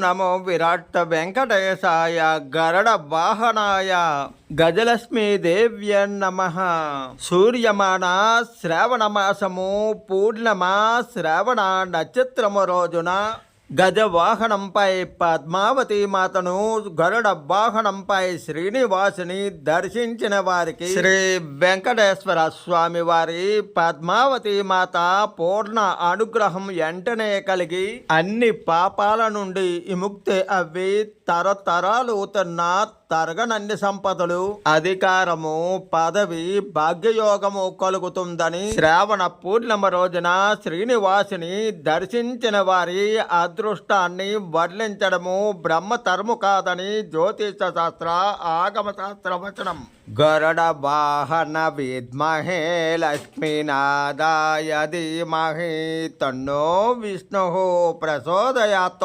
నమో విరాట్ వెంకటేశాయ గరుడ వాహనాయ గజలక్ష్మీ దేవ్య నమః. సూర్యమాన శ్రావణ మాసము పూర్ణమా శ్రావణ నక్షత్రము రోజున గజవాహనంపై పద్మావతి మాతను, గరుడ వాహనంపై శ్రీనివాసుని దర్శించిన వారికి శ్రీ వెంకటేశ్వర స్వామి వారి పద్మావతి మాత పూర్ణ అనుగ్రహం వెంటనే కలిగి అన్ని పాపాల నుండి విముక్తి అవి తరతరాలు తరగనన్ని సంపదలు, అధికారము, పదవి, భాగ్యయోగము కలుగుతుందని శ్రావణ పూర్ణిమ రోజున శ్రీనివాసుని దర్శించిన వారి అదృష్టాన్ని వర్ణించడము బ్రహ్మతరము కాదని జ్యోతిష శాస్త్ర ఆగమ శాస్త్ర వచనం. గరుడ వాహన విద్మహే లక్ష్మీనాదాయ ధీమహి తన్నో విష్ణు ప్రచోదయాత్.